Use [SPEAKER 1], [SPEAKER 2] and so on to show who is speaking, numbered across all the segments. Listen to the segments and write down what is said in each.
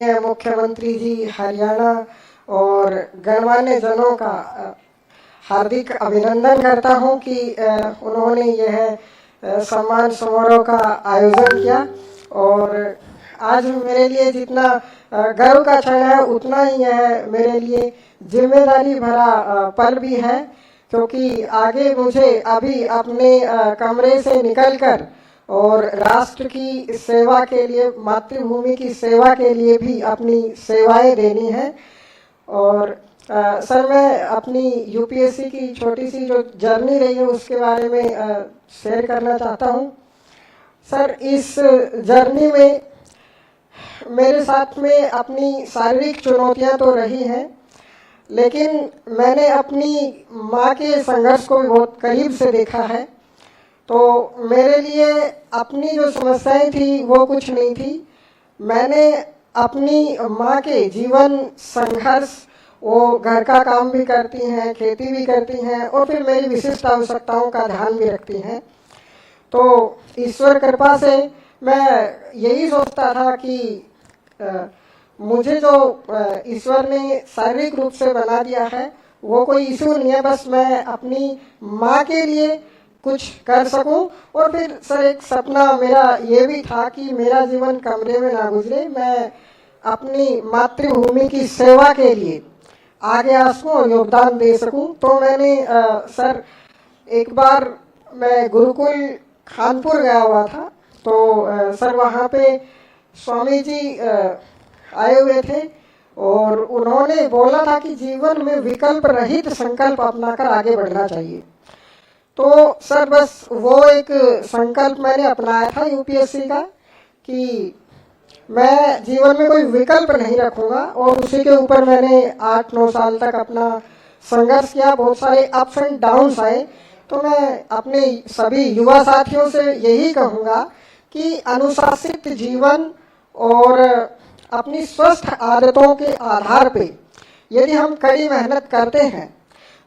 [SPEAKER 1] मुख्यमंत्री जी हरियाणा और गणमान्य जनों का हार्दिक अभिनंदन करता हूं कि उन्होंने यह सम्मान समारोह का आयोजन किया। और आज मेरे लिए जितना गर्व का क्षण है उतना ही यह मेरे लिए जिम्मेदारी भरा पल भी है, क्योंकि आगे मुझे अभी अपने कमरे से निकलकर और राष्ट्र की सेवा के लिए, मातृभूमि की सेवा के लिए भी अपनी सेवाएं देनी है। और सर, मैं अपनी यूपीएससी की छोटी सी जो जर्नी रही है उसके बारे में शेयर करना चाहता हूं। सर, इस जर्नी में मेरे साथ में अपनी शारीरिक चुनौतियां तो रही हैं, लेकिन मैंने अपनी माँ के संघर्ष को भी बहुत करीब से देखा है। तो मेरे लिए अपनी जो समस्याएं थी वो कुछ नहीं थी। मैंने अपनी माँ के जीवन संघर्ष, वो घर का काम भी करती हैं, खेती भी करती हैं और फिर मेरी विशिष्ट आवश्यकताओं का ध्यान भी रखती हैं। तो ईश्वर कृपा से मैं यही सोचता था कि मुझे जो ईश्वर ने शारीरिक रूप से बना दिया है वो कोई इशू नहीं है, बस मैं अपनी माँ के लिए कुछ कर सकूं। और फिर सर, एक सपना मेरा ये भी था कि मेरा जीवन कमरे में ना गुजरे, मैं अपनी मातृभूमि की सेवा के लिए आगे आ सकूं, योगदान दे सकूं। तो मैंने सर, एक बार मैं गुरुकुल खानपुर गया हुआ था। तो सर, वहाँ पे स्वामी जी आए हुए थे और उन्होंने बोला था कि जीवन में विकल्प रहित संकल्प अपनाकर आगे बढ़ना चाहिए। तो सर, बस वो एक संकल्प मैंने अपनाया था यूपीएससी का कि मैं जीवन में कोई विकल्प नहीं रखूंगा, और उसी के ऊपर मैंने 8-9 साल तक अपना संघर्ष किया। बहुत सारे अप्स एंड डाउन्स आए। तो मैं अपने सभी युवा साथियों से यही कहूंगा कि अनुशासित जीवन और अपनी स्वस्थ आदतों के आधार पे यदि हम कड़ी मेहनत करते हैं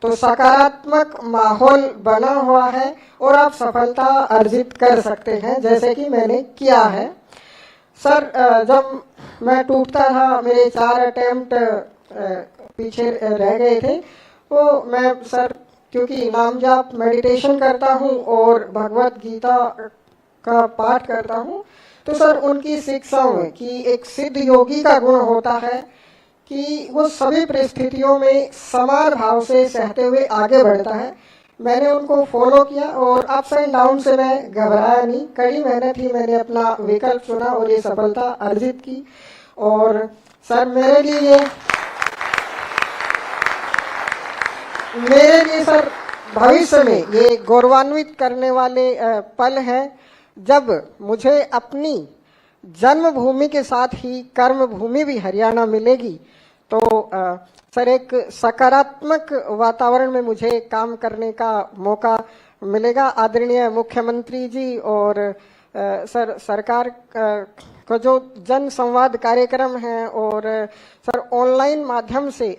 [SPEAKER 1] तो सकारात्मक माहौल बना हुआ है और आप सफलता अर्जित कर सकते हैं, जैसे कि मैंने किया है। सर, जब मैं टूटता था, मेरे 4 अटेम्प्ट पीछे रह गए थे, तो मैं सर, क्योंकि नाम जाप मेडिटेशन करता हूँ और भगवत गीता का पाठ करता हूँ, तो सर उनकी शिक्षाओं में कि एक सिद्ध योगी का गुण होता है कि वो सभी परिस्थितियों में समान भाव से सहते हुए आगे बढ़ता है। मैंने उनको फॉलो किया और अप्स एंड डाउन से मैं घबराया नहीं, कड़ी मेहनत ही मैंने अपना विकल्प चुना और ये सफलता अर्जित की। और सर, मेरे लिए सर, भविष्य में ये गौरवान्वित करने वाले पल हैं जब मुझे अपनी जन्मभूमि के साथ ही कर्मभूमि भी हरियाणा मिलेगी। तो सर, एक सकारात्मक वातावरण में मुझे काम करने का मौका मिलेगा। आदरणीय मुख्यमंत्री जी और सर, सरकार का जो जन संवाद कार्यक्रम है और सर ऑनलाइन माध्यम से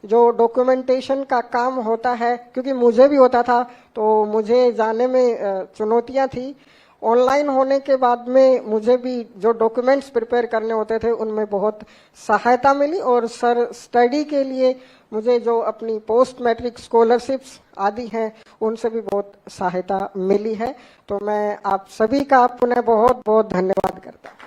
[SPEAKER 1] जो डॉक्यूमेंटेशन का काम होता है, क्योंकि मुझे भी होता था तो मुझे जाने में चुनौतियां थी। ऑनलाइन होने के बाद में मुझे भी जो डॉक्यूमेंट्स प्रिपेयर करने होते थे उनमें बहुत सहायता मिली। और सर, स्टडी के लिए मुझे जो अपनी पोस्ट मैट्रिक स्कॉलरशिप्स आदि हैं उनसे भी बहुत सहायता मिली है। तो मैं आप सभी का पुनः बहुत बहुत धन्यवाद करता हूँ।